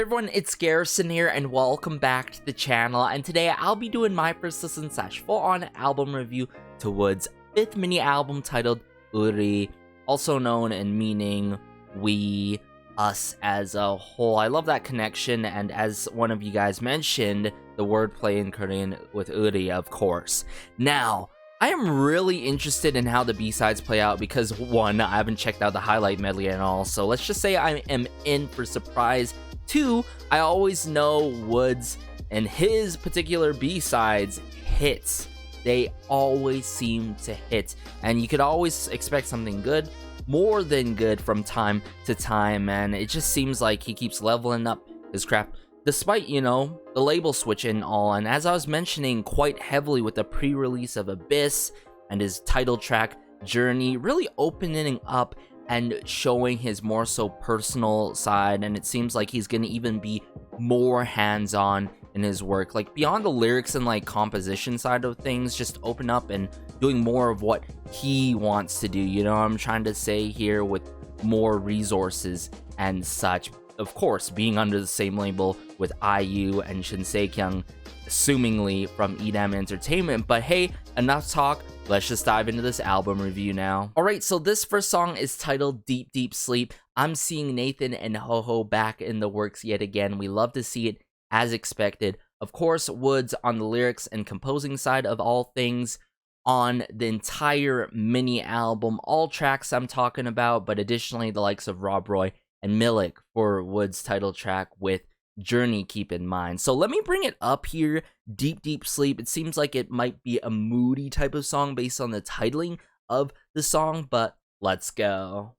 Hey everyone, it's Garrison here, and welcome back to the channel. And today I'll be doing my first listen / full-on album review to WOODZ' 5th mini album titled WOODZ, also known in meaning we, us as a whole. I love that connection, and as one of you guys mentioned, the wordplay in Korean with WOODZ, of course. Now, I am really interested in how the B-sides play out because, one, I haven't checked out the highlight medley at all, so let's just say I am in for surprise. 2, I always know WOODZ and his particular B-sides hits. They always seem to hit, and you could always expect something good, more than good from time to time, and it just seems like he keeps leveling up his craft, despite, you know, the label switch and all. And as I was mentioning quite heavily with the pre-release of Abyss and his title track, Journey, really opening up and showing his more so personal side, and it seems like he's gonna even be more hands-on in his work, like beyond the lyrics and like composition side of things, just open up and doing more of what he wants to do, you know what I'm trying to say here, with more resources and such. Of course, being under the same label with IU and Shin Se-kyung, assumingly from EDM Entertainment. But hey, enough talk, let's just dive into this album review now. Alright, so this first song is titled Deep Deep Sleep. I'm seeing Nathan and Ho back in the works yet again. We love to see it, as expected. Of course, WOODZ on the lyrics and composing side of all things on the entire mini album. All tracks I'm talking about, but additionally the likes of Rob Roy and Milik for WOODZ title track with Journey, keep in mind. So let me bring it up here. Deep Deep Sleep, it seems like it might be a moody type of song based on the titling of the song, but let's go.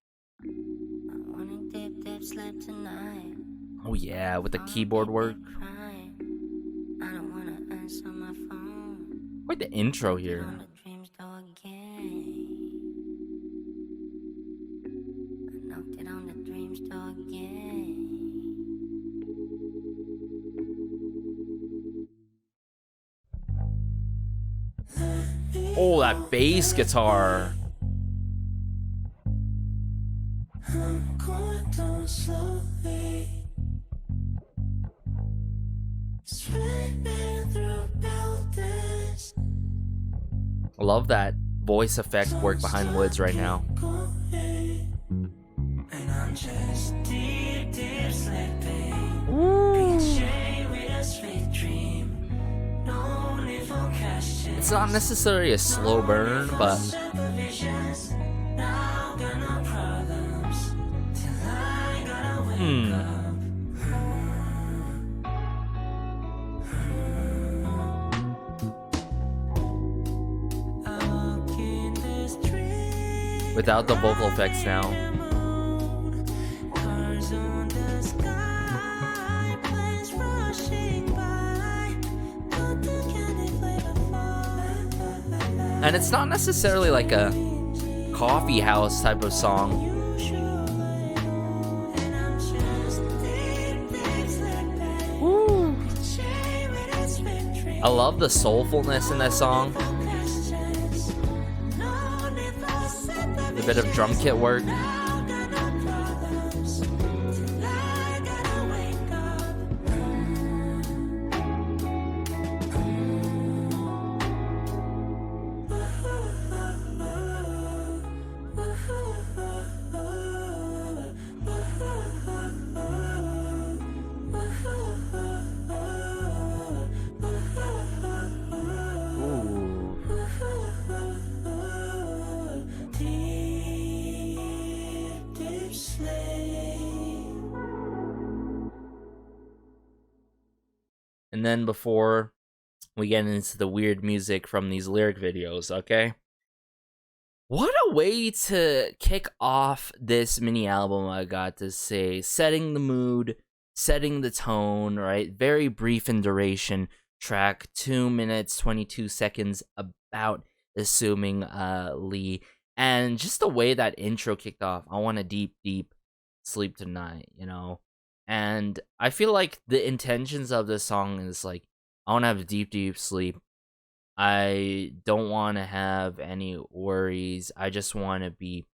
Oh yeah, with the keyboard work. Quite the intro here. Oh, that bass guitar. I love that voice effect work behind WOODZ right now. It's not necessarily a slow burn, but without the vocal effects now. And it's not necessarily like a coffee house type of song. Woo. I love the soulfulness in that song. A bit of drum kit work. And then before we get into the weird music from these lyric videos, okay? What a way to kick off this mini album, I got to say. Setting the mood, setting the tone, right? Very brief in duration. Track 2 minutes, 22 seconds, about, assumingly. And just the way that intro kicked off, I want a deep, deep sleep tonight, you know? And I feel like the intentions of this song is like, I want to have a deep, deep sleep. I don't want to have any worries. I just want to be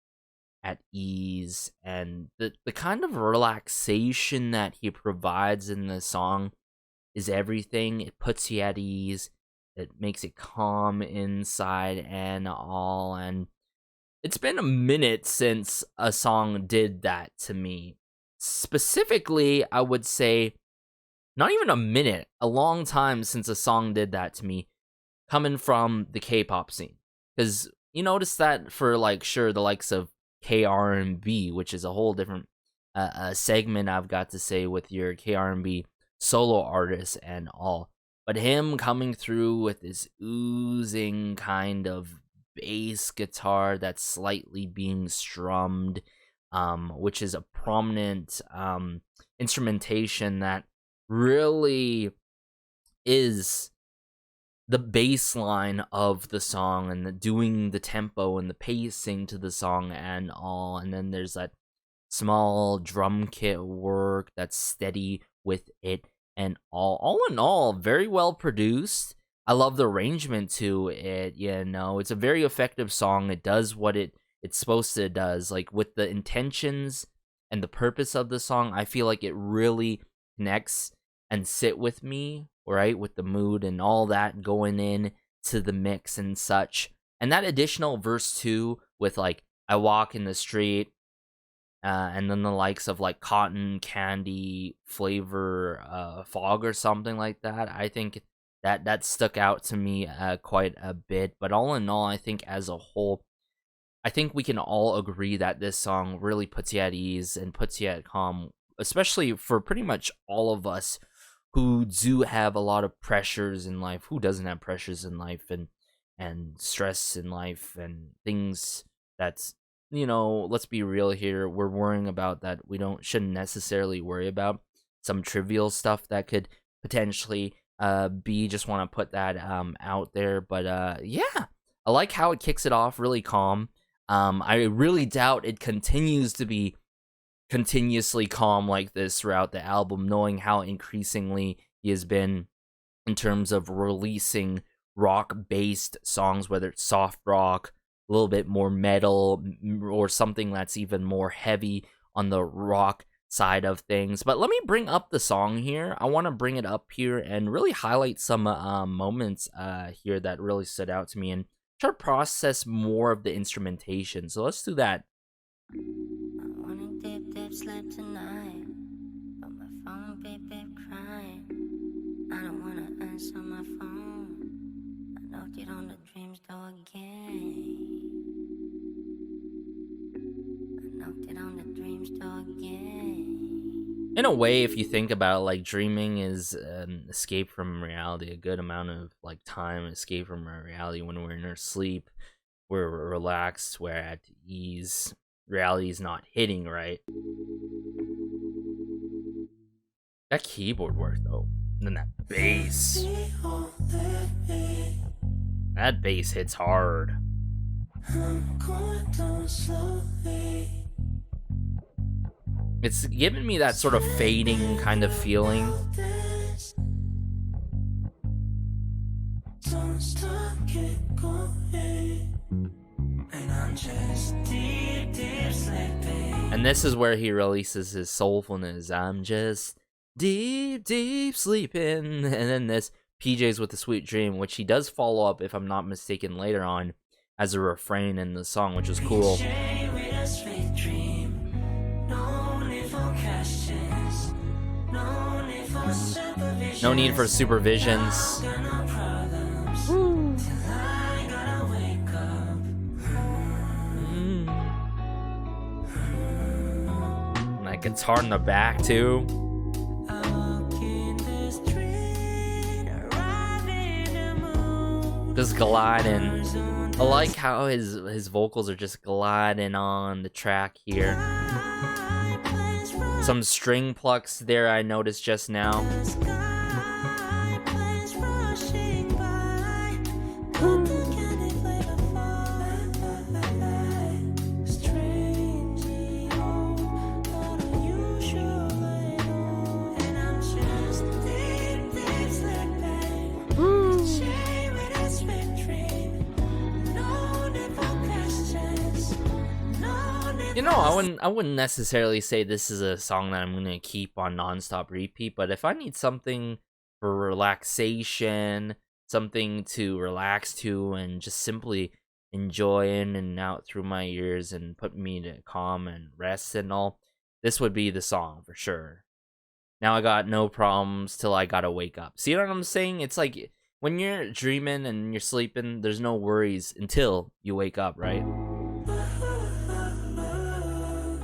at ease, and the kind of relaxation that he provides in the song is everything. It puts you at ease, it makes it calm inside and all, and it's been a minute since a song did that to me. Specifically, I would say not even a minute, a long time since a song did that to me, coming from the K-pop scene. Because you notice that for, like, sure, the likes of K-R&B, which is a whole different segment, I've got to say, with your K-R&B solo artists and all. But him coming through with this oozing kind of bass guitar that's slightly being strummed, which is a prominent instrumentation that really is the bass line of the song, and doing the tempo and the pacing to the song and all. And then there's that small drum kit work that's steady with it and all. All in all, very well produced. I love the arrangement to it. It's a very effective song. It does what it's supposed to does. Like, with the intentions and the purpose of the song, I feel like it really connects and sit with me, right, with the mood and all that going in to the mix and such. And that additional verse 2 with, like, I walk in the street, and then the likes of, like, cotton candy flavor fog or something like that, I think that stuck out to me quite a bit. But all in all, I think as a whole, I think we can all agree that this song really puts you at ease and puts you at calm, especially for pretty much all of us who do have a lot of pressures in life. Who doesn't have pressures in life and stress in life and things that's, let's be real here, we're worrying about that shouldn't necessarily worry about. Some trivial stuff that could potentially be, just want to put that out there. But yeah, I like how it kicks it off really calm. I really doubt it continues to be continuously calm like this throughout the album, knowing how increasingly he has been in terms of releasing rock-based songs, whether it's soft rock, a little bit more metal, or something that's even more heavy on the rock side of things. But let me bring up the song here. I want to bring it up here and really highlight some moments here that really stood out to me, and try to process more of the instrumentation. So let's do that. Sleep tonight, but my phone beep crying. I don't wanna answer my phone. I knocked it on the dreams door again. In a way, if you think about it, like, dreaming is an escape from reality. A good amount of, like, time escape from our reality. When we're in our sleep, we're relaxed, we're at ease. Reality is not hitting, right? That keyboard work, though. And then that bass. That bass hits hard. It's giving me that sort of fading kind of feeling. And this is where he releases his soulfulness. I'm just deep sleeping. And then this PJs with a Sweet Dream, which he does follow up, if I'm not mistaken, later on as a refrain in the song, which is cool. No need for supervisions. And that guitar in the back too. Just gliding. I like how his vocals are just gliding on the track here. Some string plucks there I noticed just now. know, I wouldn't necessarily say this is a song that I'm gonna keep on nonstop repeat, but if I need something for relaxation, something to relax to, and just simply enjoy in and out through my ears and put me to calm and rest and all, this would be the song for sure. Now I got no problems till I gotta wake up. See what I'm saying? It's like when you're dreaming and you're sleeping, there's no worries until you wake up, right?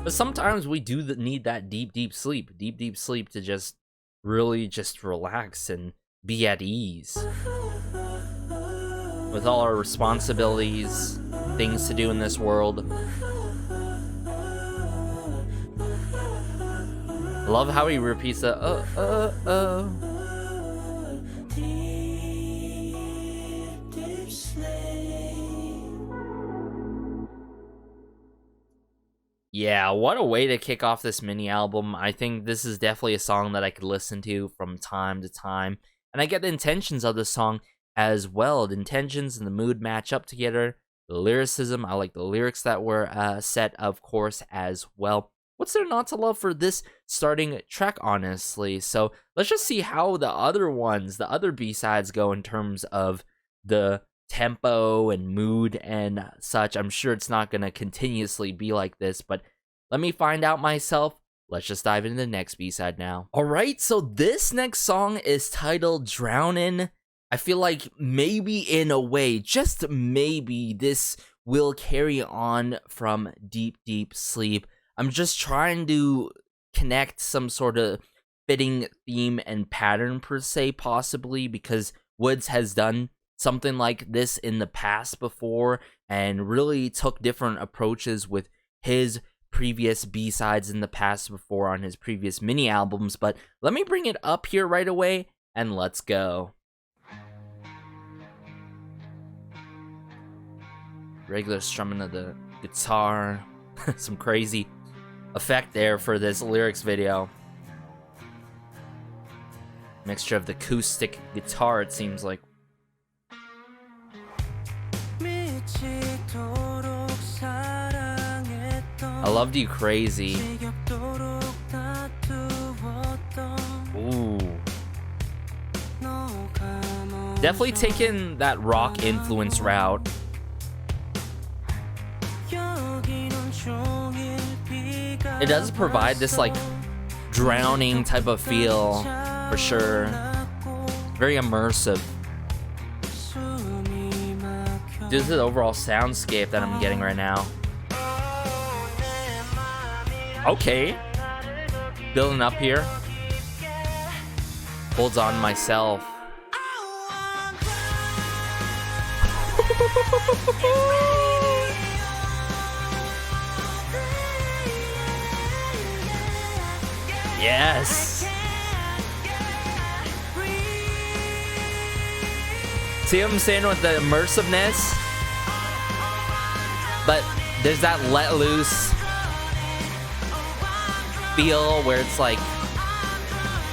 But sometimes we do need that deep sleep to just really just relax and be at ease. With all our responsibilities, things to do in this world. I love how he repeats the Yeah, what a way to kick off this mini album. I think this is definitely a song that I could listen to from time to time. And I get the intentions of the song as well. The intentions and the mood match up together. The lyricism, I like the lyrics that were set, of course, as well. What's there not to love for this starting track, honestly? So let's just see how the other ones, the other B-sides go in terms of the tempo and mood and such. I'm sure it's not going to continuously be like this, but let me find out myself. Let's just dive into the next B-side now. Alright, so this next song is titled Drownin'. I feel like maybe in a way, just maybe, this will carry on from Deep Sleep. I'm just trying to connect some sort of fitting theme and pattern per se, possibly, because WOODZ has done something like this in the past before and really took different approaches with his previous B-sides in the past before on his previous mini albums. But let me bring it up here right away and let's go. Regular strumming of the guitar. Some crazy effect there for this lyrics video. Mixture of the acoustic guitar, it seems like. I loved you crazy. Ooh. Definitely taking that rock influence route. It does provide this like drowning type of feel for sure. Very immersive. Due to the overall soundscape that I'm getting right now. Okay. Building up here. Holds on myself. Yes. See what I'm saying with the immersiveness? But there's that let loose feel where it's like,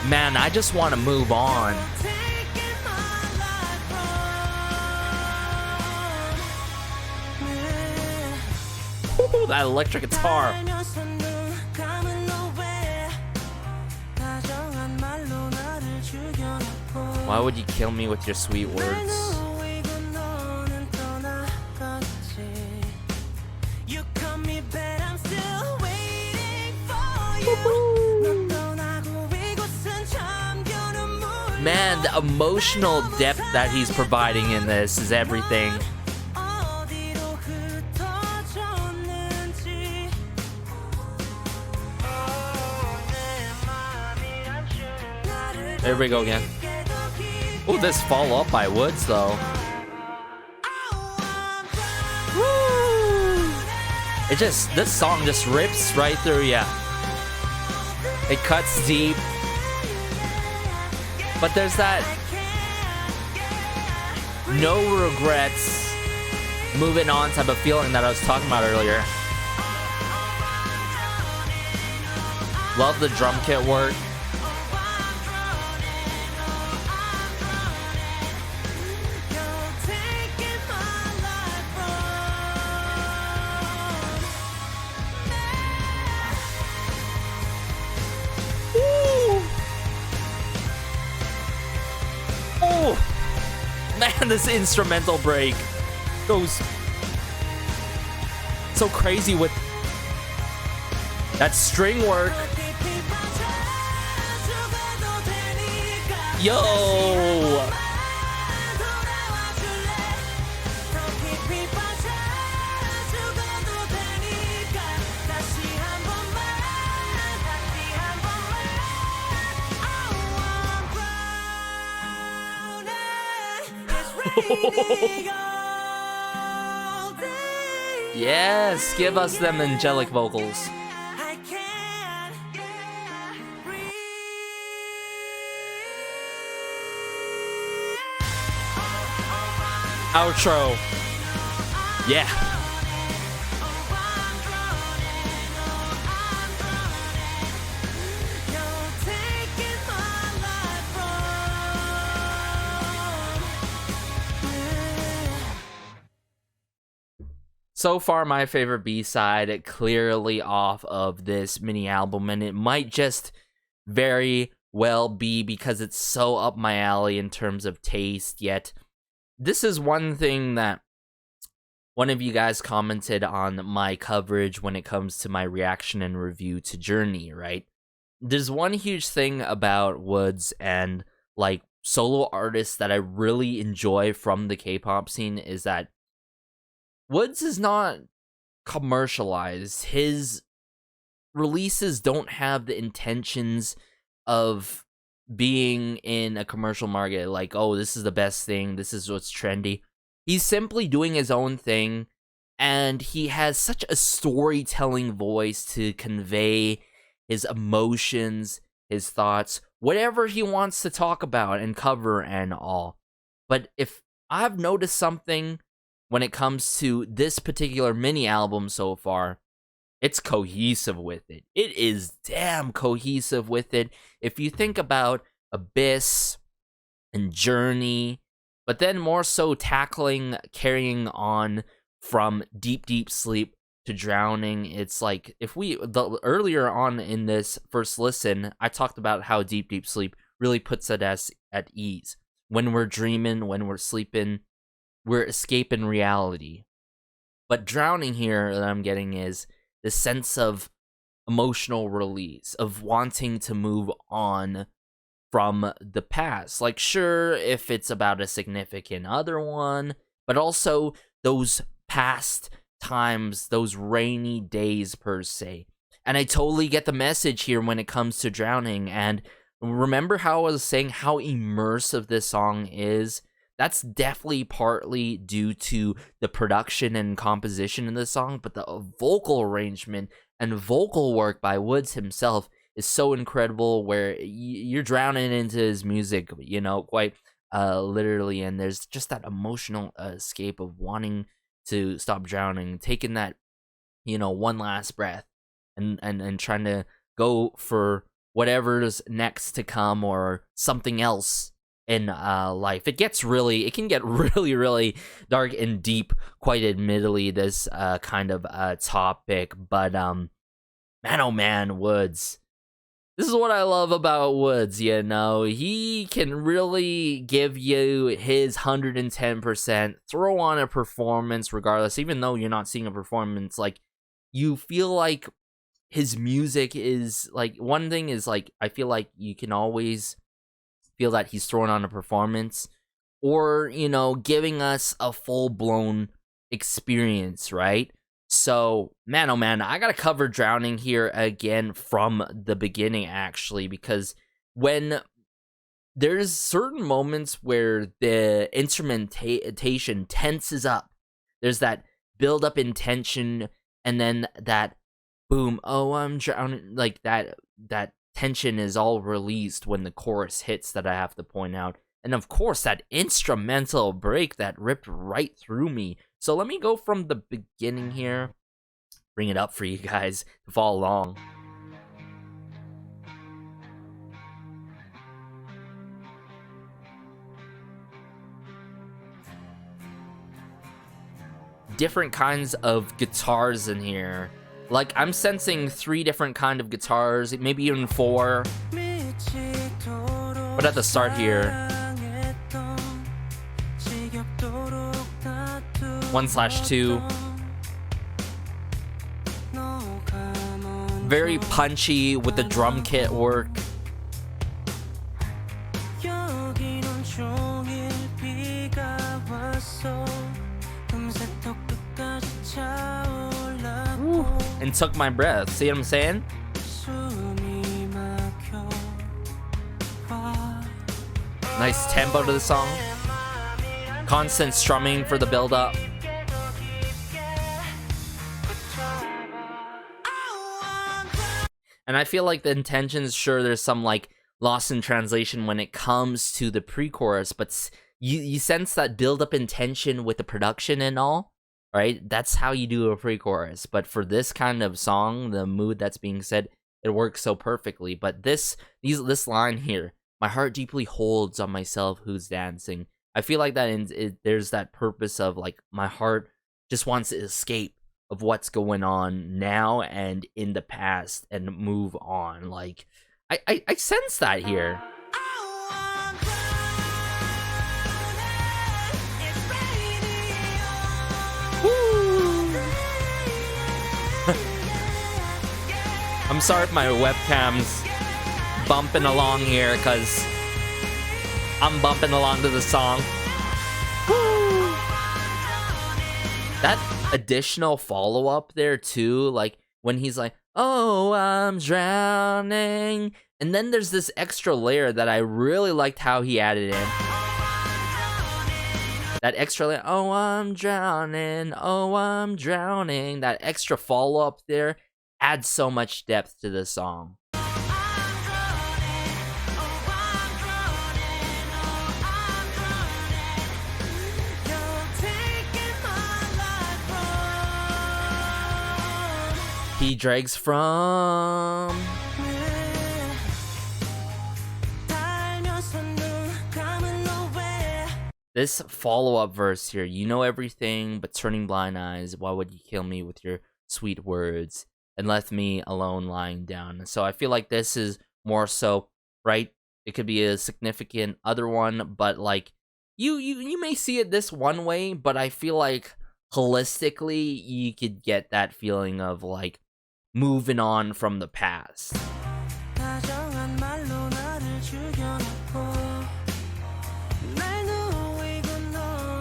man, I just want to move on. Ooh, that electric guitar. Why would you kill me with your sweet words? Man, the emotional depth that he's providing in this is everything. There we go again. Oh, this follow up by WOODZ though. Woo! This song just rips right through ya. It cuts deep. But there's that no regrets, moving on type of feeling that I was talking about earlier. Love the drum kit work. Man, this instrumental break goes so crazy with that string work. Yo! Yes, give us them angelic vocals. Outro. Yeah. So far, my favorite B-side, clearly off of this mini album, and it might just very well be because it's so up my alley in terms of taste, yet this is one thing that one of you guys commented on my coverage when it comes to my reaction and review to Journey, right? There's one huge thing about WOODZ and, like, solo artists that I really enjoy from the K-pop scene is that WOODZ is not commercialized. His releases don't have the intentions of being in a commercial market, like, oh, this is the best thing, this is what's trendy. He's simply doing his own thing, and he has such a storytelling voice to convey his emotions, his thoughts, whatever he wants to talk about and cover and all. But if I've noticed something when it comes to this particular mini album so far, it's cohesive with it. It is damn cohesive with it. If you think about Abyss and Journey, but then more so carrying on from Deep Deep Sleep to Drowning, it's like, earlier on in this first listen, I talked about how Deep Deep Sleep really puts us at ease. When we're dreaming, when we're sleeping, we're escaping reality. But Drowning here that I'm getting is the sense of emotional release, of wanting to move on from the past. Like, sure, if it's about a significant other one, but also those past times, those rainy days per se. And I totally get the message here when it comes to Drowning. And remember how I was saying how immersive this song is? That's definitely partly due to the production and composition in the song, but the vocal arrangement and vocal work by WOODZ himself is so incredible, where you're drowning into his music, you know, quite literally, and there's just that emotional escape of wanting to stop drowning, taking that, you know, one last breath and trying to go for whatever's next to come or something else in life. It can get really dark and deep, quite admittedly, this kind of topic, but man, oh man, WOODZ. This is what I love about WOODZ, you know. He can really give you his 110%, throw on a performance regardless, even though you're not seeing a performance. Like, you feel like his music is, like, one thing is, like, I feel like you can always feel that he's throwing on a performance, or, you know, giving us a full-blown experience, right? So, man, oh man, I gotta cover Drowning here again from the beginning, actually, because when there's certain moments where the instrumentation tenses up, there's that build-up in tension, and then that boom, oh, I'm drowning, like, that tension is all released when the chorus hits, that I have to point out. And of course, that instrumental break that ripped right through me. So let me go from the beginning here, bring it up for you guys to follow along. Different kinds of guitars in here. Like, I'm sensing 3 different kind of guitars, maybe even 4. But at the start here, 1/2. Very punchy with the drum kit work. Ooh, and took my breath. See what I'm saying? Nice tempo to the song. Constant strumming for the build-up. And I feel like the intentions, sure, there's some like lost in translation when it comes to the pre-chorus, but you sense that build-up intention with the production and all, right? That's how you do a pre-chorus. But for this kind of song, the mood that's being said, it works so perfectly. But this line here, my heart deeply holds on myself who's dancing. I feel like that there's that purpose of like my heart just wants to escape of what's going on now and in the past and move on. Like I sense that here. I'm sorry if my webcam's bumping along here because I'm bumping along to the song. Woo! That additional follow-up there too, like when he's like, oh, I'm drowning, and then there's this extra layer that I really liked how he added in. That extra layer, oh, I'm drowning, oh, I'm drowning. That extra follow-up there adds so much depth to the song. He drags from. This follow-up verse here, you know everything but turning blind eyes. Why would you kill me with your sweet words and left me alone lying down? So I feel like this is more so, right? It could be a significant other one, but like you may see it this one way, but I feel like holistically you could get that feeling of like moving on from the past.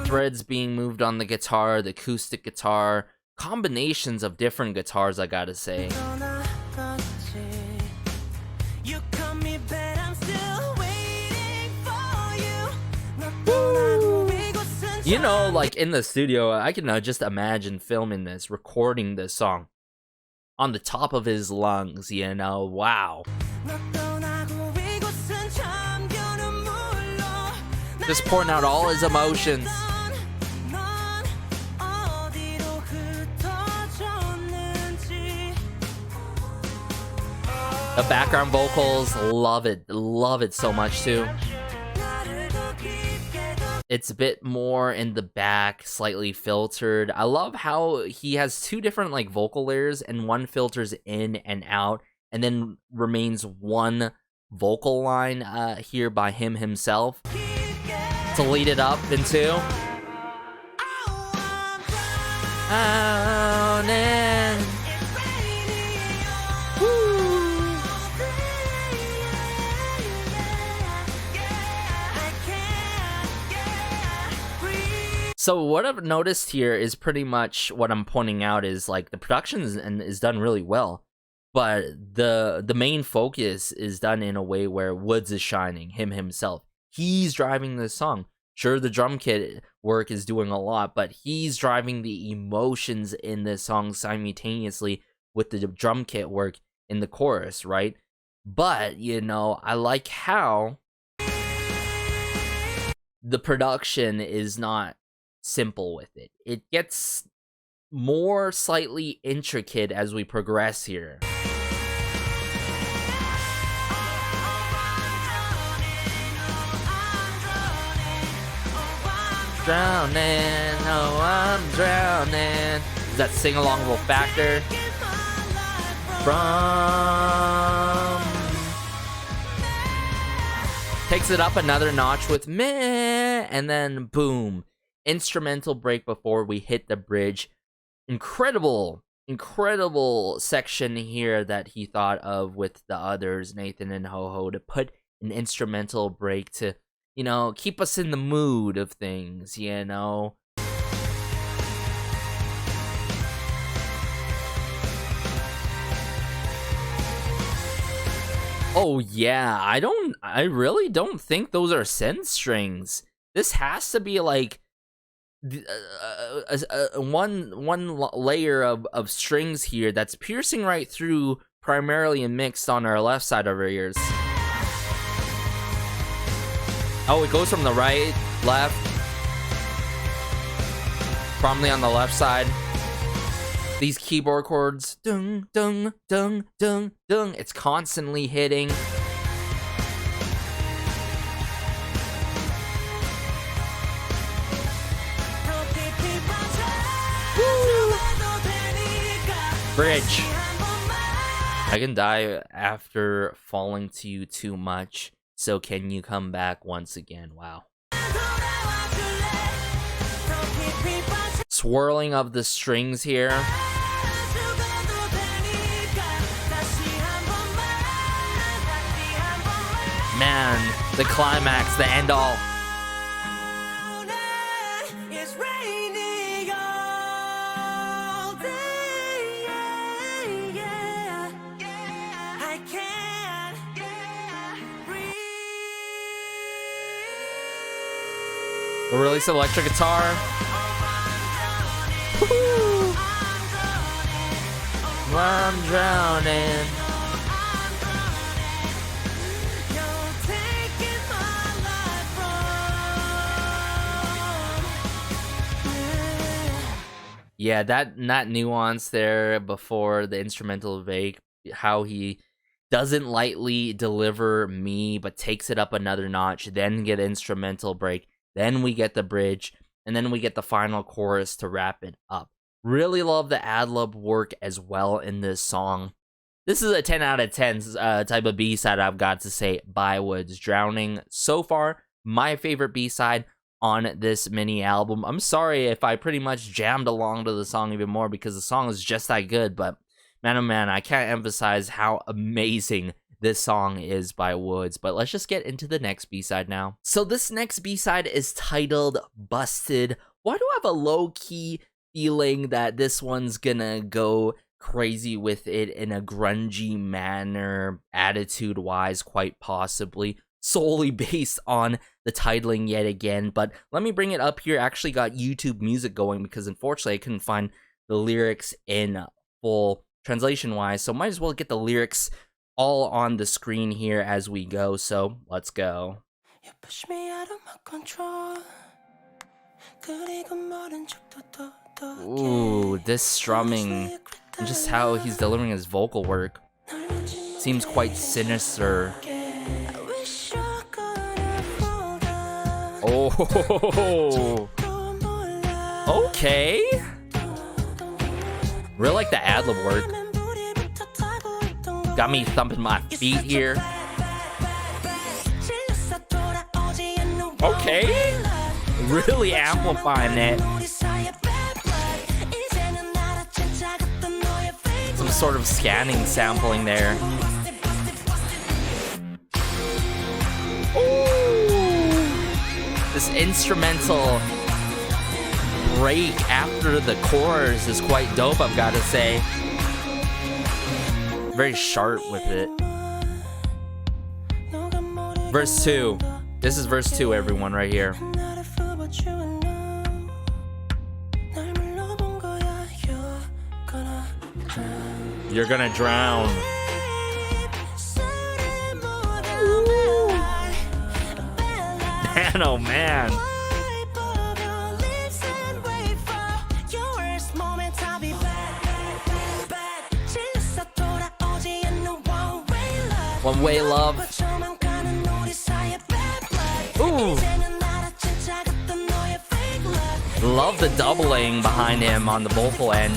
Threads being moved on the guitar, the acoustic guitar, combinations of different guitars, I gotta say. You know, like in the studio, I can just imagine filming this, recording this song on the top of his lungs, you know, wow. Just pouring out all his emotions. The background vocals, love it so much too. It's a bit more in the back, slightly filtered. I love how he has two different like vocal layers, and one filters in and out, and then remains one vocal line here by him himself to lead it up into. So what I've noticed here is pretty much what I'm pointing out is like the production is done really well, but the main focus is done in a way where WOODZ is shining, him himself. He's driving this song. Sure, the drum kit work is doing a lot, but he's driving the emotions in this song simultaneously with the drum kit work in the chorus, right? But, you know, I like how the production is not simple with it. It gets more slightly intricate as we progress here. Drowning, oh I'm drowning. Is that sing-along factor? From takes it up another notch with meh, and then boom. instrumental break before we hit the bridge. Incredible section here that he thought of with the others, Nathan and Ho-Ho, to put an instrumental break to, you know, keep us in the mood of things, you know. Oh yeah, I really don't think those are synth strings. This has to be like one layer of strings here that's piercing right through, primarily and mixed on our left side of our ears. Oh, it goes from the right, left, prominently on the left side. These keyboard chords, dung, dung, dung, dung, dung. It's constantly hitting. Woo! Bridge. I can die after falling to you too much, so can you come back once again? Wow. Swirling of the strings here. Man, the climax, the end all. The release of electric guitar. Woo-hoo. I'm drowning. Yeah, that nuance there before the instrumental break, how he doesn't lightly deliver me, but takes it up another notch, then get instrumental break, then we get the bridge, and then we get the final chorus to wrap it up. Really love the ad-lib work as well in this song. This is a 10 out of 10 type of B-side, I've got to say, by WOODZ. Drowning, so far, my favorite B-side on this mini album. I'm sorry if I pretty much jammed along to the song even more, because the song is just that good, but man oh man, I can't emphasize how amazing this song is by WOODZ. But let's just get into the next B-side now. So this next B-side is titled Busted. Why do I have a low-key feeling that this one's gonna go crazy with it in a grungy manner, attitude-wise, quite possibly, solely based on the titling yet again. But let me bring it up here. I actually got YouTube Music going because unfortunately I couldn't find the lyrics in full translation-wise, so might as well get the lyrics all on the screen here as we go, so let's go. You push me out of my control. Ooh, this strumming, and just how he's delivering his vocal work, seems quite sinister. Oh, okay. Really like the ad-lib work. Got me thumping my feet here. Okay. Really amplifying it. Some sort of scanning sampling there. Ooh. This instrumental break after the chorus is quite dope, I've got to say. Very sharp with it. Verse 2. This is verse 2, everyone, right here. You're gonna drown. Man, oh man. One-way love. Ooh. Love the doubling behind him on the vocal end.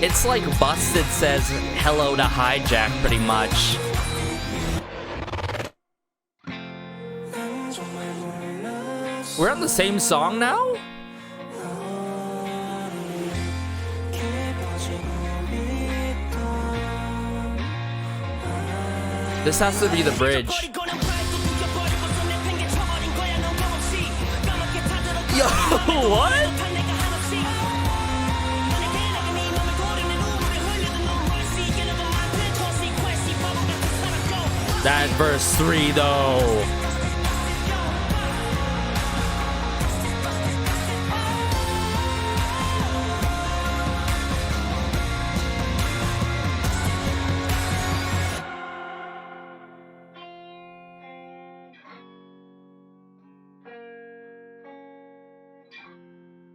It It's like Busted says hello to Hijack, pretty much. We're on the same song now? This has to be the bridge. Yo, what? That verse 3 though.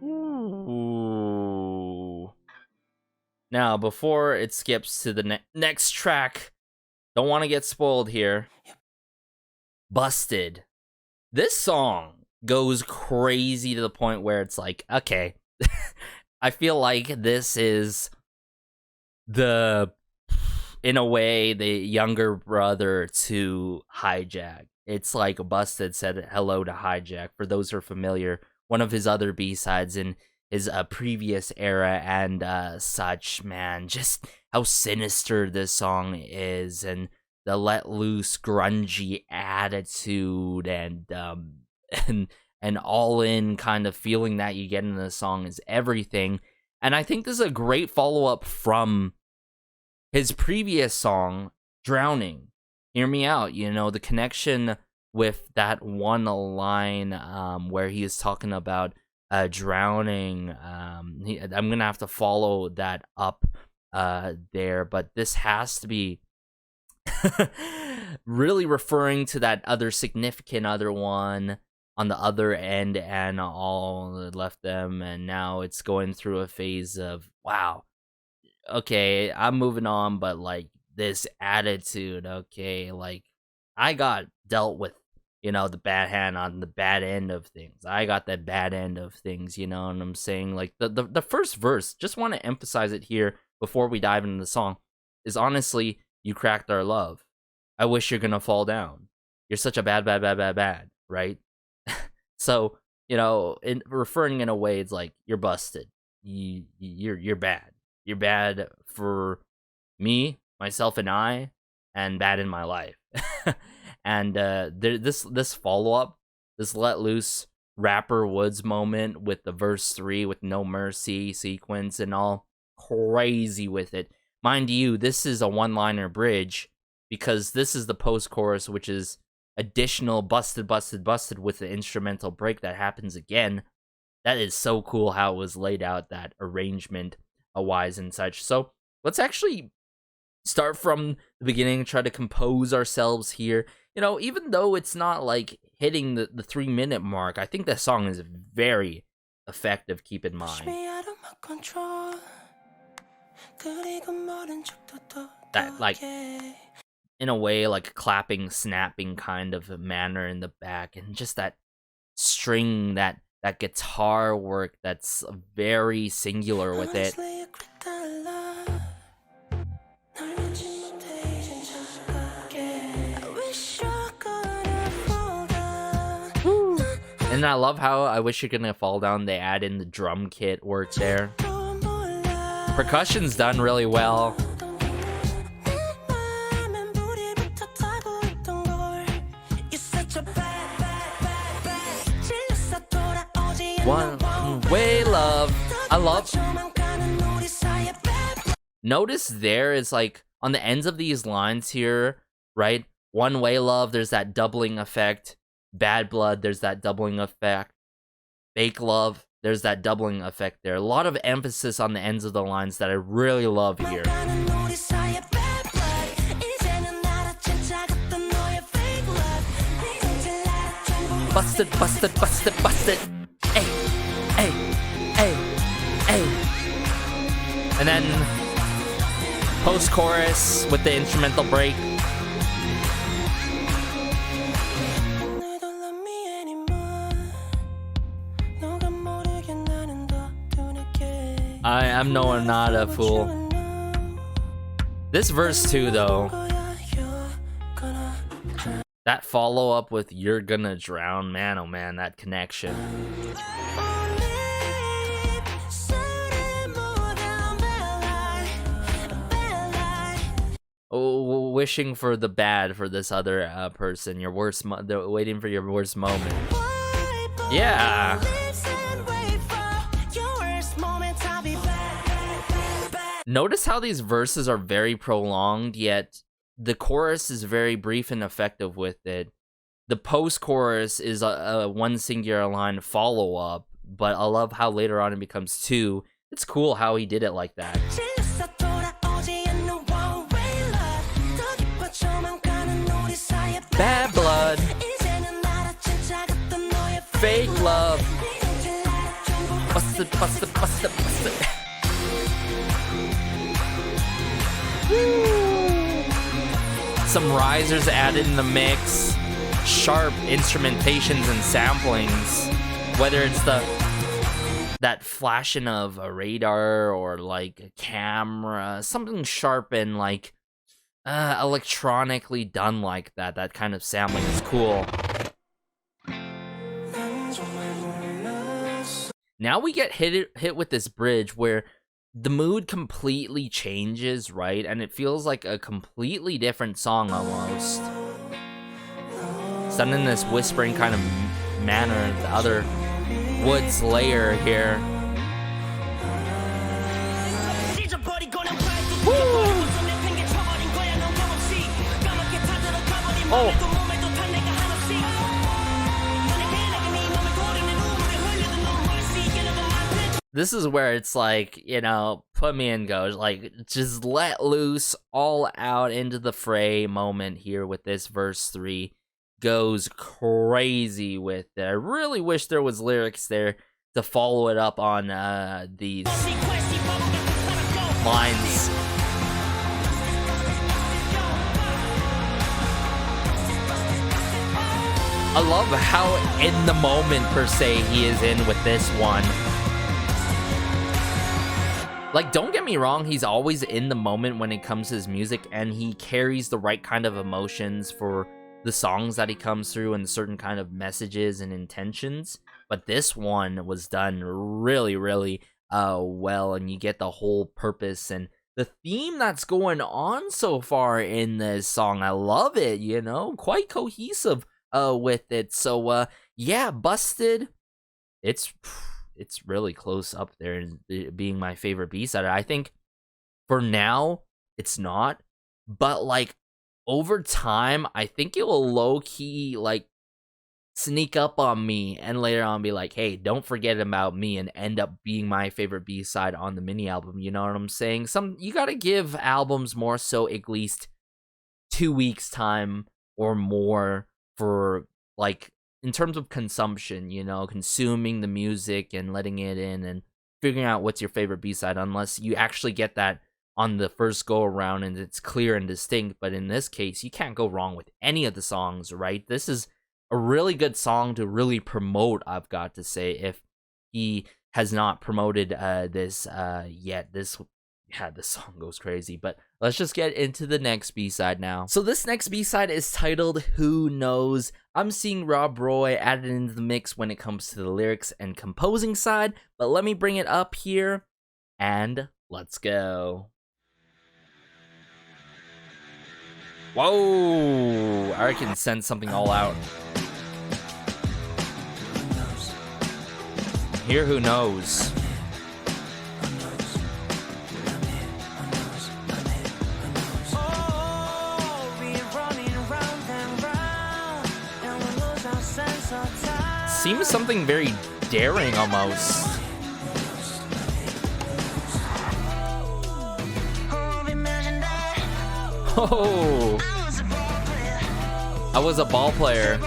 Ooh. Now, before it skips to the next track, don't want to get spoiled here. Busted. This song goes crazy to the point where it's like, okay, I feel like this is in a way, the younger brother to Hijack. It's like Busted said hello to Hijack. For those who are familiar, one of his other B-sides in his previous era and such, man, just how sinister this song is, and the let loose grungy attitude and all in kind of feeling that you get in the song is everything. And I think this is a great follow-up from his previous song, Drowning. Hear Me Out, you know, the connection with that one line where he is talking about drowning. I'm gonna have to follow that up there, but this has to be really referring to that other significant other one on the other end, and all that left them, and now it's going through a phase of, wow, okay, I'm moving on, but like this attitude, okay, like I got dealt with, you know, the bad hand on the bad end of things. I got that bad end of things, you know, and I'm saying, like, the first verse, just want to emphasize it here before we dive into the song, is honestly, you cracked our love. I wish you're gonna fall down. You're such a bad, right? So, you know, in referring in a way, it's like, you're busted. You're bad. You're bad for me, myself, and I, and bad in my life. And this follow-up, this let loose rapper WOODZ moment with the verse 3 with No Mercy sequence and all, crazy with it. Mind you, this is a one-liner bridge, because this is the post-chorus, which is additional busted with the instrumental break that happens again. That is so cool how it was laid out, that arrangement wise and such. So let's actually start from the beginning, try to compose ourselves here. You know, even though it's not like hitting the 3-minute mark, I think that song is very effective, keep in mind. That, like, in a way, like clapping, snapping kind of a manner in the back, and just that string, that guitar work that's very singular with it. And I love how I Wish You're Gonna Fall Down, they add in the drum kit work there. Percussion's done really well. One way love. I love. Notice there is, like, on the ends of these lines here, right? One way love, there's that doubling effect. Bad blood, there's that doubling effect. Fake love, there's that doubling effect there. A lot of emphasis on the ends of the lines that I really love here. Busted, busted, busted, busted. Hey, hey, hey, hey. And then post-chorus with the instrumental break. I'm not a fool. This verse too, though. That follow up with "You're gonna drown," man, oh man, that connection. Oh, wishing for the bad for this other person, your worst, waiting for your worst moment. Yeah. Notice how these verses are very prolonged, yet the chorus is very brief and effective with it. The post-chorus is a one singular line follow-up, but I love how later on it becomes two. It's cool how he did it like that. Bad blood, fake love, busted, busted, busted, busted. Some risers added in the mix, sharp instrumentations and samplings, whether it's that flashing of a radar or like a camera, something sharp and like electronically done like that. That kind of sampling is cool. Now we get hit with this bridge where the mood completely changes, right? And it feels like a completely different song almost. It's done in this whispering kind of manner, the other WOODZ layer here. Woo! Oh! This is where it's like, you know, put me in, goes, like, just let loose, all out into the fray moment here with this verse 3. Goes crazy with it. I really wish there was lyrics there to follow it up on these lines. I love how in the moment, per se, he is in with this one. Like, don't get me wrong, he's always in the moment when it comes to his music, and he carries the right kind of emotions for the songs that he comes through and certain kind of messages and intentions. But this one was done really, really well, and you get the whole purpose and the theme that's going on so far in this song. I love it, you know, quite cohesive with it. So, yeah, Busted, it's really close up there being my favorite B-side. I think for now it's not, but like over time I think it will low-key like sneak up on me and later on be like, hey, don't forget about me, and end up being my favorite B-side on the mini album. You know what I'm saying? You gotta give albums more so at least 2 weeks time or more for like, in terms of consumption, you know, consuming the music and letting it in and figuring out what's your favorite B-side, unless you actually get that on the first go around and it's clear and distinct. But in this case, you can't go wrong with any of the songs, right? This is a really good song to really promote, I've got to say, if he has not promoted this yet. This song goes crazy, but let's just get into the next B-side now. So this next B-side is titled Who Knows. I'm seeing Rob Roy added into the mix when it comes to the lyrics and composing side, but let me bring it up here and let's go. Whoa, I can sense something all out. Here, who knows? Seems something very daring almost. Oh, I was a ball player.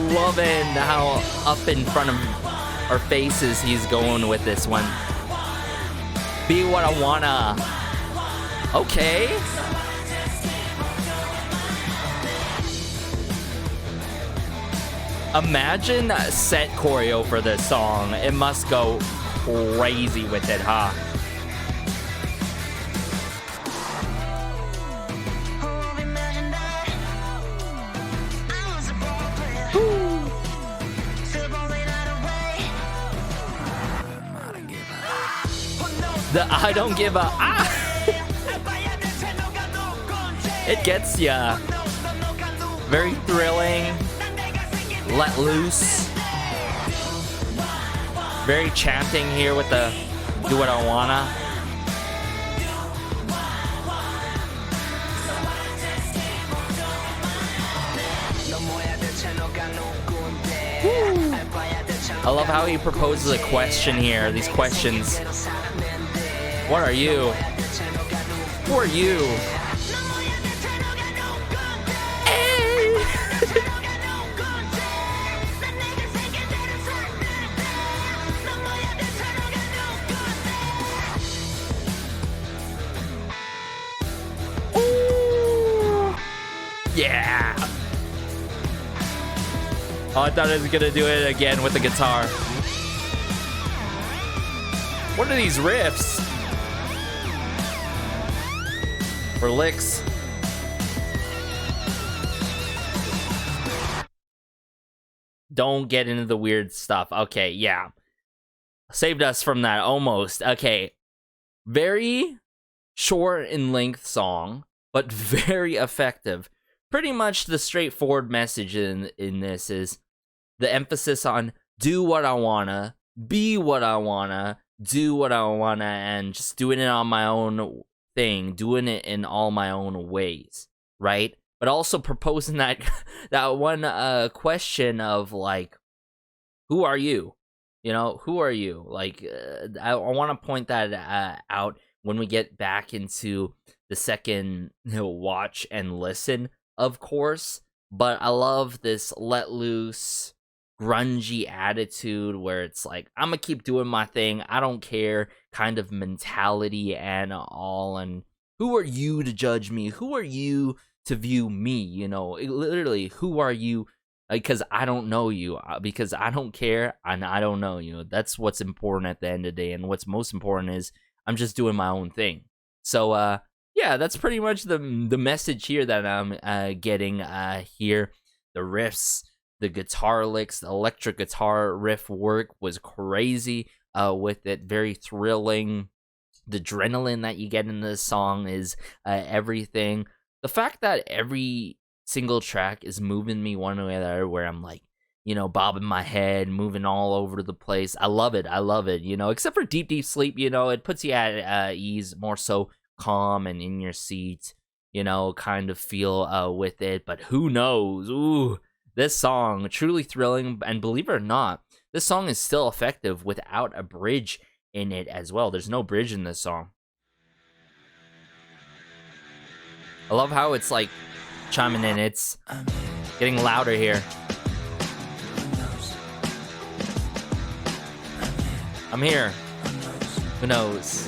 Loving how up in front of our faces he's going with this one. Be what I wanna. Okay. Imagine set choreo for this song. It must go crazy with it, huh? The I don't give a It gets ya. Very thrilling. Let loose. Very chanting here with the do what I wanna. Woo. I love how he proposes a question here. These questions. What are you? Who are you? Hey. Ooh. Yeah. Oh, I thought I was gonna do it again with the guitar. What are these riffs? Or licks? Don't get into the weird stuff. Okay, yeah. Saved us from that almost. Okay. Very short in length song, but very effective. Pretty much the straightforward message in this is the emphasis on do what I wanna, be what I wanna, do what I wanna, and just doing it on my own thing, doing it in all my own ways, right? But also proposing that one question of like, who are you? You know, who are you? Like, I want to point that out when we get back into the second watch and listen, of course. But I love this let loose, grungy attitude where it's like, I'm gonna keep doing my thing, I don't care kind of mentality and all. And who are you to judge me? Who are you to view me? You know, literally, who are you? Because I don't know you, because I don't care and I don't know you. That's what's important at the end of the day. And what's most important is I'm just doing my own thing. So yeah, that's pretty much the message here that I'm getting here. The riffs, the guitar licks, the electric guitar riff work was crazy with it. Very thrilling. The adrenaline that you get in this song is everything. The fact that every single track is moving me one way or the other, where I'm like, you know, bobbing my head, moving all over the place. I love it. I love it, you know, except for Deep Deep Sleep, you know, it puts you at ease, more so calm and in your seat, you know, kind of feel with it. But who knows? Ooh. This song, truly thrilling, and believe it or not, this song is still effective without a bridge in it as well. There's no bridge in this song. I love how it's like chiming in. It's getting louder here. I'm here. Who knows?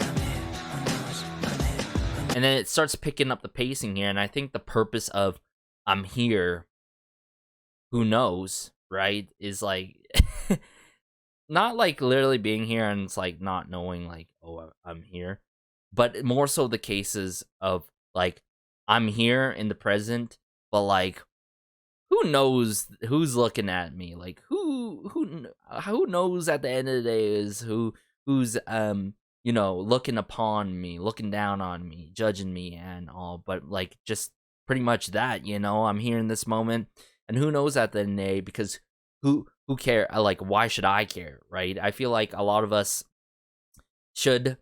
And then it starts picking up the pacing here, and I think the purpose of I'm here, who knows, right, is like not like literally being here and it's like not knowing like, oh, I'm here, but more so the cases of like I'm here in the present, but like who knows who's looking at me, like who knows at the end of the day is who's you know, looking upon me, looking down on me, judging me and all. But like just pretty much that, you know, I'm here in this moment. And who knows at the end of the day, because who care? Like, why should I care, right? I feel like a lot of us should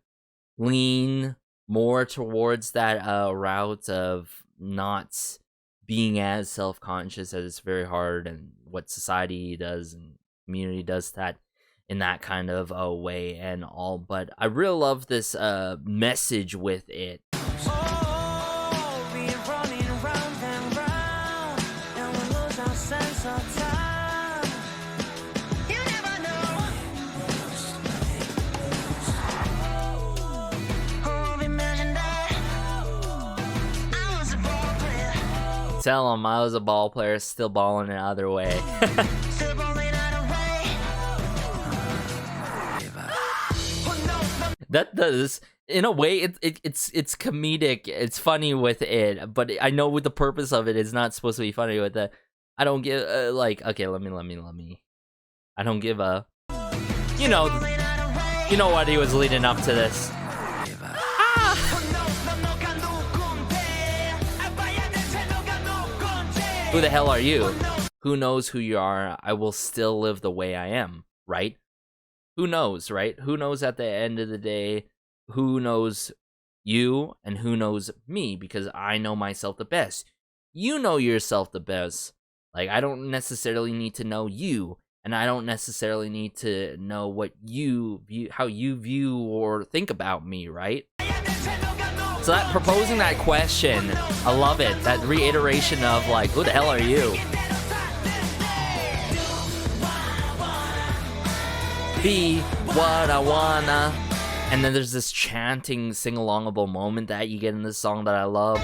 lean more towards that route of not being as self-conscious, as it's very hard, and what society does and community does that in that kind of way and all. But I really love this message with it. Tell him I was a ball player, still balling the other way. That does, in a way, it's comedic. It's funny with it, but I know with the purpose of it is not supposed to be funny with it. I don't give like, okay, let me. I don't give a, you know what he was leading up to this. Who the hell are you? Who knows who you are? I will still live the way I am, right? Who knows, right? Who knows at the end of the day? Who knows you and who knows me? Because I know myself the best. You know yourself the best. Like, I don't necessarily need to know you, and I don't necessarily need to know what you view, how you view or think about me, right? So that proposing that question, I love it. That reiteration of like, who the hell are you? Be what I wanna. And then there's this chanting, sing-alongable moment that you get in this song that I love.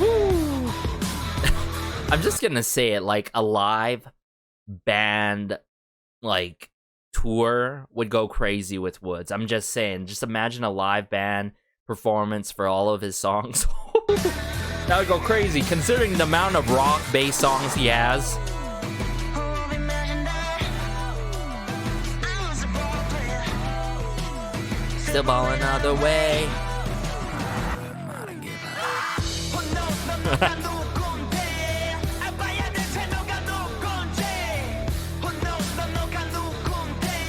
Woo! I'm just gonna say it, like a live band like tour would go crazy with WOODZ. I'm just saying, just imagine a live band performance for all of his songs. That would go crazy, considering the amount of rock bass songs he has. Still balling other way.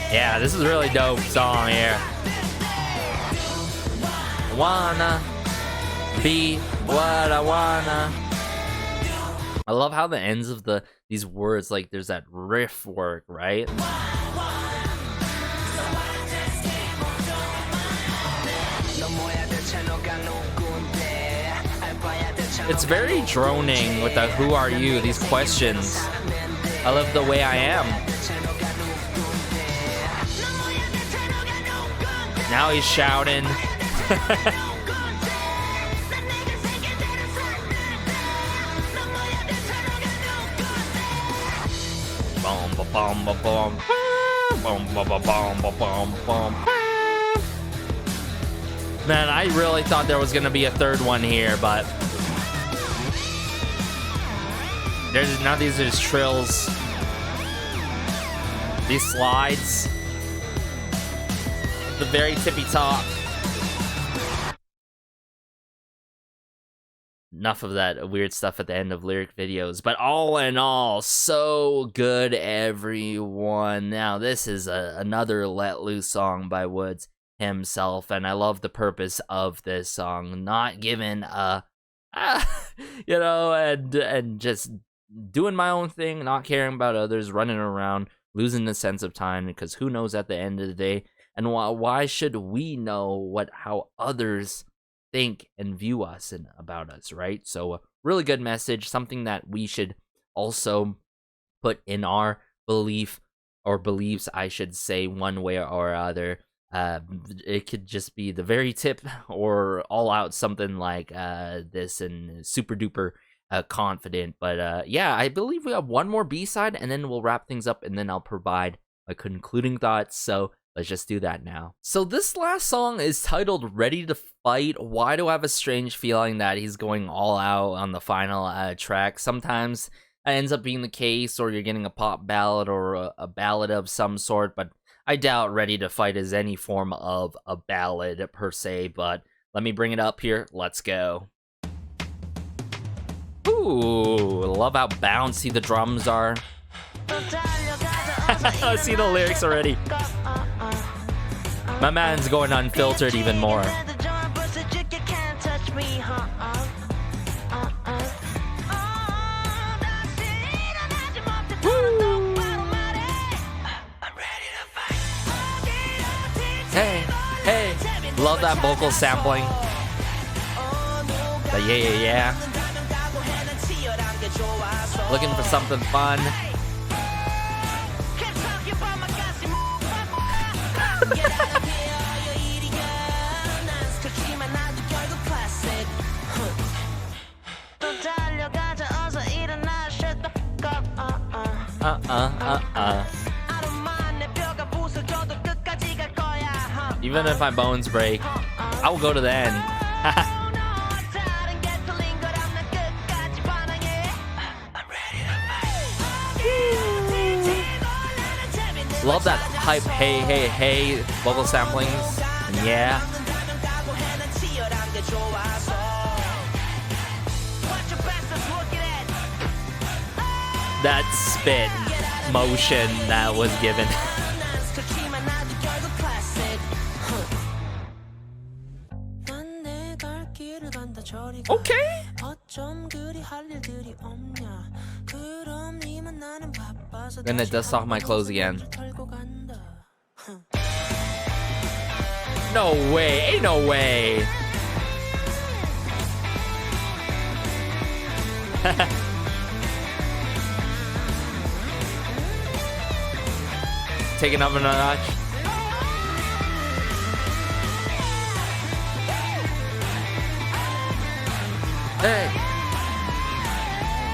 Yeah, this is a really dope song here. Wanna be what I wanna. I love how the ends of these words, like there's that riff work, right? It's very droning with the who are you, these questions. I love the way I am. Now he's shouting. Man, I really thought there was gonna be a third one here, but there's now these are just trills. These slides. The very tippy top. Enough of that weird stuff at the end of lyric videos, but all in all, so good, everyone. Now, this is another Let Loose song by WOODZ himself, and I love the purpose of this song. Not given and just doing my own thing, not caring about others, running around, losing the sense of time, because who knows at the end of the day. And why should we know how others think and view us and about us, right? So a really good message, something that we should also put in our beliefs, I should say, one way or other. It could just be the very tip or all out something like this, and super duper confident. But yeah, I believe we have one more B-side, and then we'll wrap things up, and then I'll provide my concluding thoughts. So let's just do that now. So this last song is titled Ready to Fight. Why do I have a strange feeling that he's going all out on the final track? Sometimes it ends up being the case, or you're getting a pop ballad or a ballad of some sort, but I doubt Ready to Fight is any form of a ballad per se, but let me bring it up here. Let's go. Ooh, love how bouncy the drums are. I see the lyrics already. My man's going unfiltered even more. Hey, hey, love that vocal sampling. The yeah. Looking for something fun. Even if my bones break, I will go to the end. Love that hype, hey, hey, hey, vocal samplings. Yeah. That spit motion that was given. Okay. Then it dusts off my clothes again. No way, ain't no way. Taking up a notch. Hey.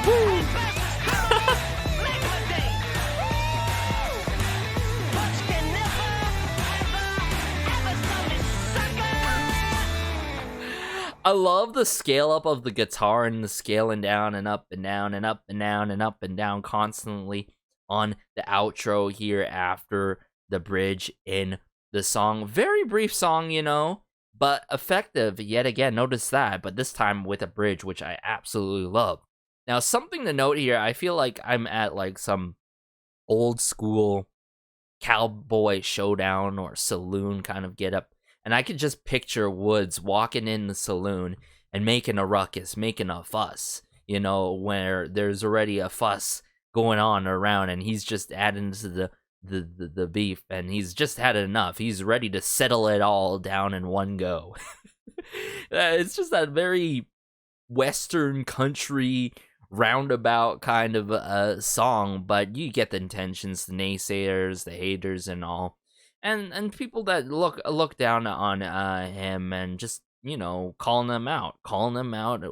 Woo. I love the scale up of the guitar and the scaling down and up and down and up and down and up and down constantly on the outro here after the bridge in the song. Very brief song, you know, but effective yet again. Notice that, but this time with a bridge, which I absolutely love. Now, something to note here, I feel like I'm at like some old school cowboy showdown or saloon kind of get up. And I could just picture WOODZ walking in the saloon and making a ruckus, making a fuss, you know, where there's already a fuss going on around and he's just adding to the beef and he's just had enough. He's ready to settle it all down in one go. It's just that very Western country roundabout kind of song, but you get the intentions, the naysayers, the haters and all. And people that look down on him and just, you know, calling them out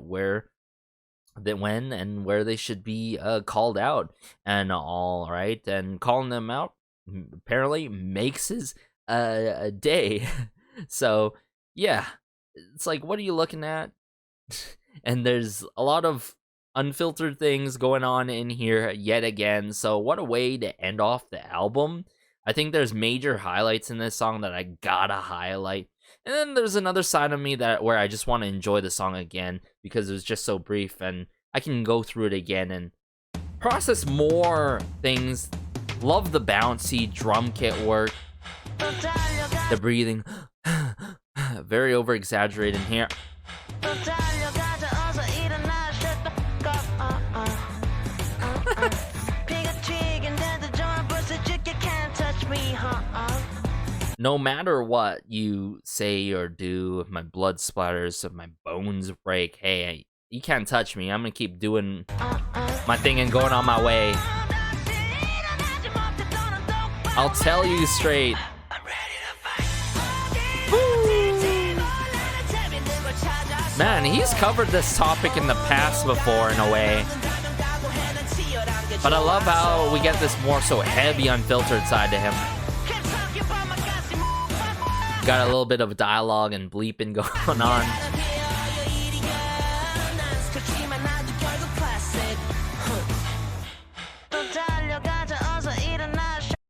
where they when and where they should be called out and all, right? And calling them out apparently makes his a day. So yeah, it's like, what are you looking at? And there's a lot of unfiltered things going on in here yet again. So what a way to end off the album. I think there's major highlights in this song that I gotta highlight. And then there's another side of me where I just want to enjoy the song again because it was just so brief and I can go through it again and process more things. Love the bouncy drum kit work. The breathing. Very over exaggerated here. No matter what you say or do, if my blood splatters, if my bones break, hey, you can't touch me. I'm gonna keep doing my thing and going on my way. I'll tell you straight. Man, he's covered this topic in the past before in a way. But I love how we get this more so heavy, unfiltered side to him. Got a little bit of dialogue and bleeping going on.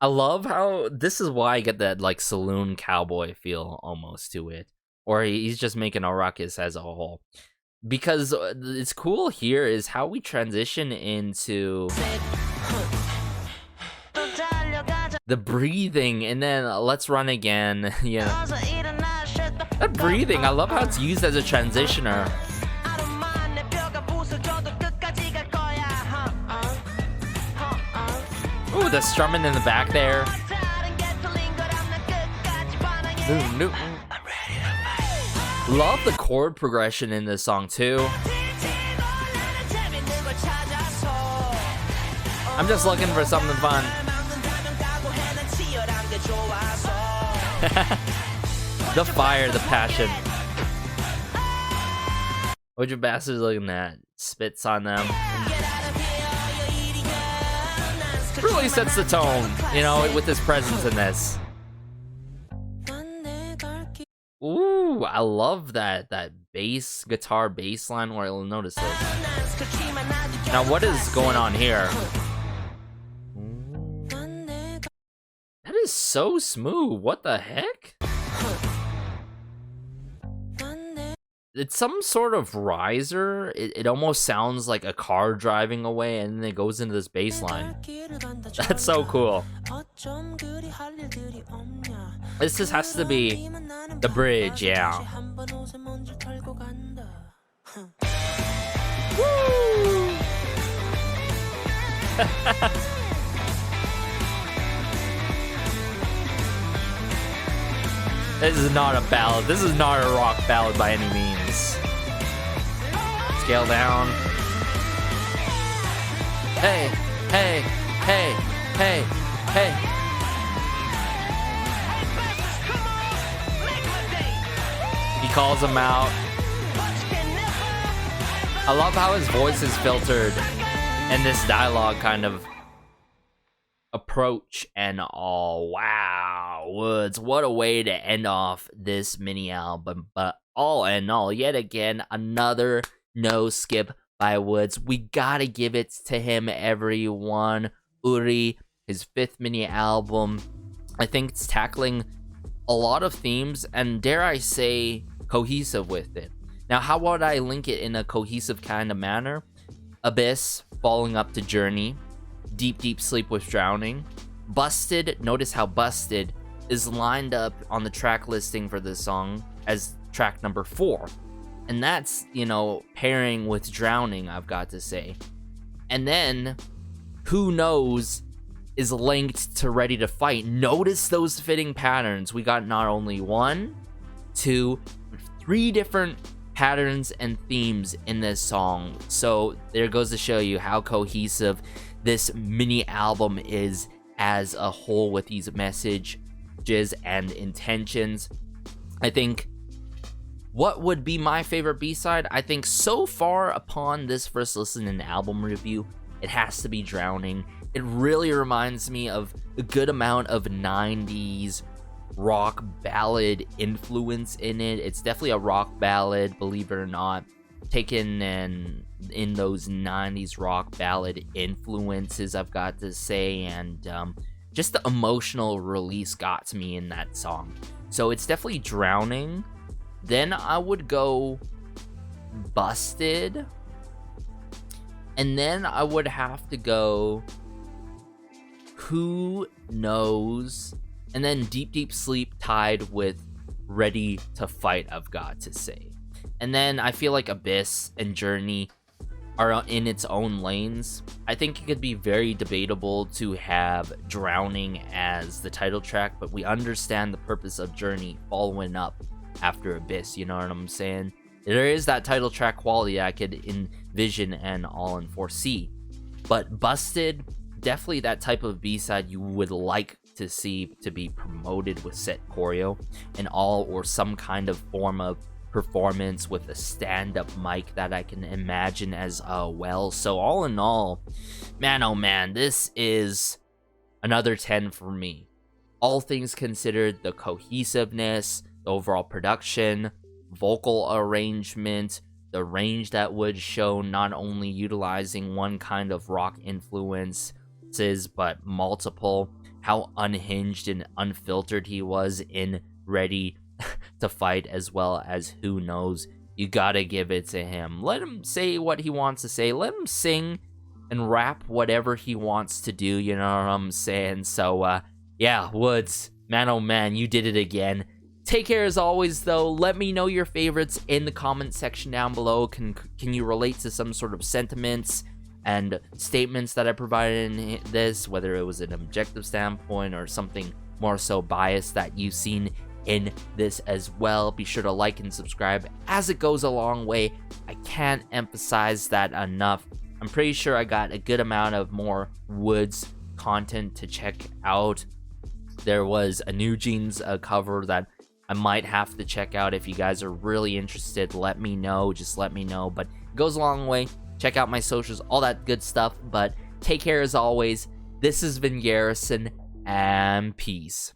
I love how this is why I get that like saloon cowboy feel almost to it. Or he's just making a ruckus as a whole. Because it's cool here is how we transition into the breathing and then let's run again. Yeah. That breathing, I love how it's used as a transitioner. Ooh, the strumming in the back there. Love the chord progression in this song too. I'm just looking for something fun. The fire, the passion. What you bastards looking at? Spits on them. really sets the tone, you know, with his presence in this. Ooh, I love that bass guitar bass line where you'll notice this. Now, what is going on here? That is so smooth. What the heck? It's some sort of riser. It almost sounds like a car driving away, and then it goes into this bass line. That's so cool. This just has to be the bridge, yeah. Woo! This is not a ballad. This is not a rock ballad by any means. Scale down. Hey, hey, hey, hey, hey. He calls him out. I love how his voice is filtered and this dialogue kind of approach and all. Wow, WOODZ, what a way to end off this mini album. But all in all, yet again, another no skip by WOODZ. We gotta give it to him, everyone. Uri, his 5th mini album. I think it's tackling a lot of themes and, dare I say, cohesive with it. Now, how would I link it in a cohesive kind of manner? Abyss, Falling Up to Journey, Deep Deep Sleep with Drowning, Busted. Notice how Busted is lined up on the track listing for this song as track number 4. And that's, you know, pairing with Drowning, I've got to say. And then, Who Knows is linked to Ready to Fight. Notice those fitting patterns. We got not only 1, 2, 3 different patterns and themes in this song. So there goes to show you how cohesive this mini album is as a whole with these messages and intentions. I think what would be my favorite B-side? I think so far upon this first listen and album review, it has to be Drowning. It really reminds me of a good amount of 90s rock ballad influence in it. It's definitely a rock ballad, believe it or not, taken in those 90s rock ballad influences, I've got to say, and just the emotional release got to me in that song. So it's definitely Drowning. Then I would go Busted, and then I would have to go Who Knows, and then Deep Deep Sleep tied with Ready to Fight, I've got to say. And then I feel like Abyss and Journey are in its own lanes. I think it could be very debatable to have Drowning as the title track, but we understand the purpose of Journey following up after Abyss, you know what I'm saying? There is that title track quality I could envision and all and foresee. But Busted, definitely that type of B-side you would like to see to be promoted with set choreo and all, or some kind of form of performance with a stand-up mic that I can imagine as well. So all in all, man, oh man, this is another 10 for me. All things considered, the cohesiveness, the overall production, vocal arrangement, the range that would show, not only utilizing one kind of rock influences but multiple, how unhinged and unfiltered he was in Ready to Fight, as well as Who Knows. You gotta give it to him. Let him say what he wants to say. Let him sing and rap whatever he wants to do, you know what I'm saying? So, yeah, WOODZ, man oh man, you did it again. Take care as always, though. Let me know your favorites in the comment section down below. Can you relate to some sort of sentiments and statements that I provided in this, whether it was an objective standpoint or something more so biased that you've seen in this as well? Be sure to like and subscribe, as it goes a long way. I can't emphasize that enough. I'm pretty sure I got a good amount of more WOODZ content to check out. There was a New Jeans cover that I might have to check out. If you guys are really interested, let me know. Just let me know. But it goes a long way. Check out my socials, all that good stuff. But take care as always. This has been Garrison, and peace.